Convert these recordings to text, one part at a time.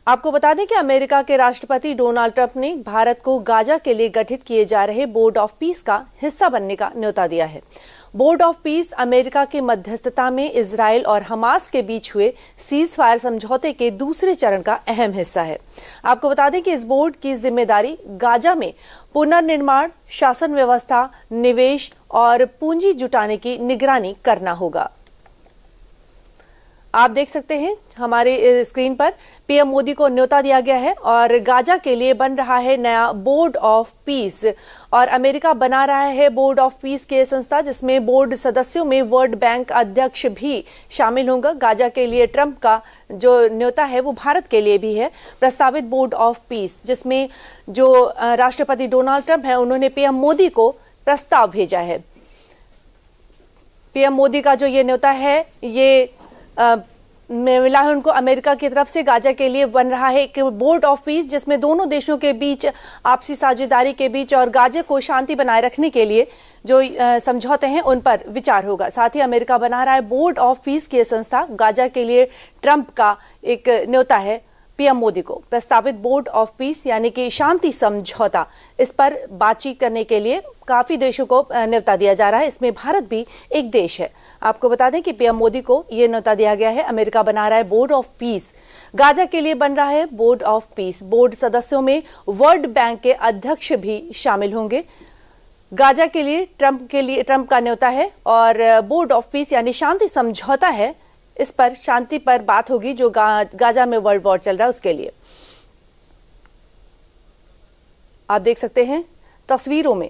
आपको बता दें कि अमेरिका के राष्ट्रपति डोनाल्ड ट्रंप ने भारत को गाजा के लिए गठित किए जा रहे बोर्ड ऑफ पीस का हिस्सा बनने का न्योता दिया है। बोर्ड ऑफ पीस अमेरिका की मध्यस्थता में इजराइल और हमास के बीच हुए सीज फायर समझौते के दूसरे चरण का अहम हिस्सा है। आपको बता दें कि इस बोर्ड की जिम्मेदारी गाजा में पुनर्निर्माण, शासन व्यवस्था, निवेश और पूंजी जुटाने की निगरानी करना होगा। आप देख सकते हैं हमारे स्क्रीन पर पीएम मोदी को न्योता दिया गया है और गाजा के लिए बन रहा है नया बोर्ड ऑफ पीस और अमेरिका बना रहा है बोर्ड ऑफ पीस के संस्था, जिसमें बोर्ड सदस्यों में वर्ल्ड बैंक अध्यक्ष भी शामिल होंगे। गाजा के लिए ट्रंप का जो न्योता है वो भारत के लिए भी है। प्रस्तावित बोर्ड ऑफ पीस जिसमें जो राष्ट्रपति डोनाल्ड ट्रंप है उन्होंने पीएम मोदी को प्रस्ताव भेजा है। पीएम मोदी का जो ये न्योता है ये मिला है उनको अमेरिका की तरफ से। गाजा के लिए बन रहा है एक बोर्ड ऑफ पीस जिसमें दोनों देशों के बीच आपसी साझेदारी के बीच और गाजा को शांति बनाए रखने के लिए जो समझौते हैं उन पर विचार होगा। साथ ही अमेरिका बना रहा है बोर्ड ऑफ पीस की संस्था। गाजा के लिए ट्रंप का एक न्योता है पीएम मोदी को। प्रस्तावित बोर्ड ऑफ पीस यानी कि शांति समझौता, इस पर बातचीत करने के लिए काफी देशों को न्योता दिया जा रहा है। इसमें भारत भी एक देश है। आपको बता दें कि पीएम मोदी को यह न्योता दिया गया है। अमेरिका बना रहा है बोर्ड ऑफ पीस। गाजा के लिए बन रहा है बोर्ड ऑफ पीस। बोर्ड सदस्यों में वर्ल्ड बैंक के अध्यक्ष भी शामिल होंगे। गाजा के लिए ट्रंप का न्योता है और बोर्ड ऑफ पीस यानी शांति समझौता है। इस पर शांति पर बात होगी जो गाजा में वर्ल्ड वॉर चल रहा है उसके लिए। आप देख सकते हैं तस्वीरों में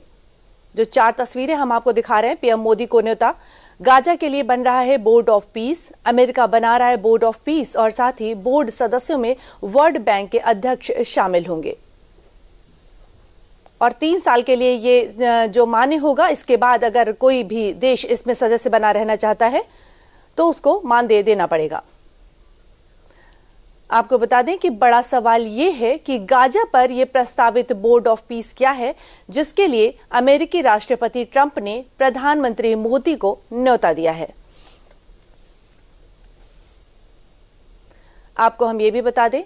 जो 4 तस्वीरें हम आपको दिखा रहे हैं। पीएम मोदी को न्योता, गाजा के लिए बन रहा है बोर्ड ऑफ पीस, अमेरिका बना रहा है बोर्ड ऑफ पीस और साथ ही बोर्ड सदस्यों में वर्ल्ड बैंक के अध्यक्ष शामिल होंगे और 3 साल के लिए ये जो मान्य होगा। इसके बाद अगर कोई भी देश इसमें सदस्य बना रहना चाहता है तो उसको मानदेय देना पड़ेगा। आपको बता दें कि बड़ा सवाल यह है कि गाजा पर यह प्रस्तावित बोर्ड ऑफ पीस क्या है, जिसके लिए अमेरिकी राष्ट्रपति ट्रंप ने प्रधानमंत्री मोदी को न्योता दिया है। आपको हम ये भी बता दें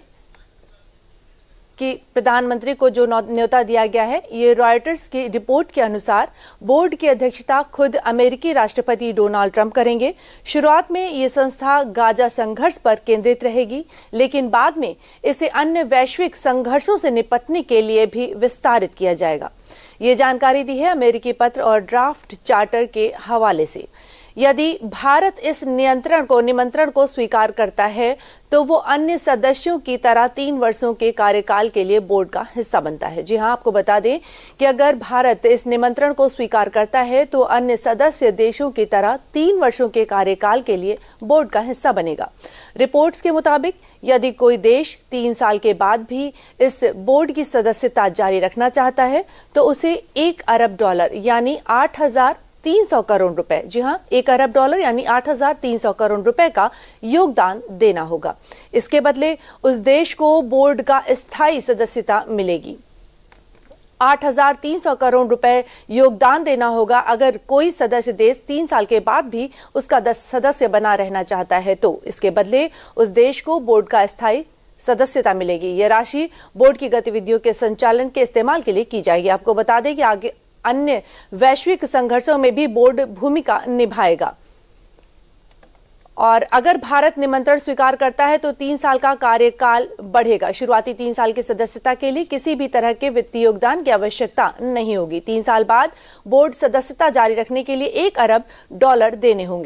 कि प्रधानमंत्री को जो न्योता दिया गया है, ये रॉयटर्स की रिपोर्ट के अनुसार बोर्ड की अध्यक्षता खुद अमेरिकी राष्ट्रपति डोनाल्ड ट्रंप करेंगे। शुरुआत में ये संस्था गाजा संघर्ष पर केंद्रित रहेगी, लेकिन बाद में इसे अन्य वैश्विक संघर्षों से निपटने के लिए भी विस्तारित किया जाएगा। ये जानकारी दी है अमेरिकी पत्र और ड्राफ्ट चार्टर के हवाले से। यदि भारत इस निमंत्रण को स्वीकार करता है तो वो अन्य सदस्यों की तरह 3 वर्षों के कार्यकाल के लिए बोर्ड का हिस्सा बनता है। जी हां, आपको बता दें कि अगर भारत इस निमंत्रण को स्वीकार करता है तो अन्य सदस्य देशों की तरह 3 वर्षों के कार्यकाल के लिए बोर्ड का हिस्सा बनेगा। रिपोर्ट्स के मुताबिक यदि कोई देश 3 साल के बाद भी इस बोर्ड की सदस्यता जारी रखना चाहता है तो उसे $1 अरब यानी 8,300 करोड़ रुपए, जी हां, $1 अरब यानी 8,300 करोड़ रुपए का योगदान देना होगा। इसके बदले उस देश को बोर्ड का स्थायी सदस्यता मिलेगी। 8,300 करोड़ रुपए योगदान देना होगा अगर कोई सदस्य देश 3 साल के बाद भी उसका सदस्य बना रहना चाहता है तो इसके बदले उस देश को बोर्ड का स्थायी सदस्यता मिलेगी। यह राशि बोर्ड की गतिविधियों के संचालन के इस्तेमाल के लिए की जाएगी। आपको बता दें कि आगे अन्य वैश्विक संघर्षों में भी बोर्ड भूमिका निभाएगा और अगर भारत निमंत्रण स्वीकार करता है तो 3 साल का कार्यकाल बढ़ेगा। शुरुआती 3 साल की सदस्यता के लिए किसी भी तरह के वित्तीय योगदान की आवश्यकता नहीं होगी। 3 साल बाद बोर्ड सदस्यता जारी रखने के लिए $1 अरब देने होंगे।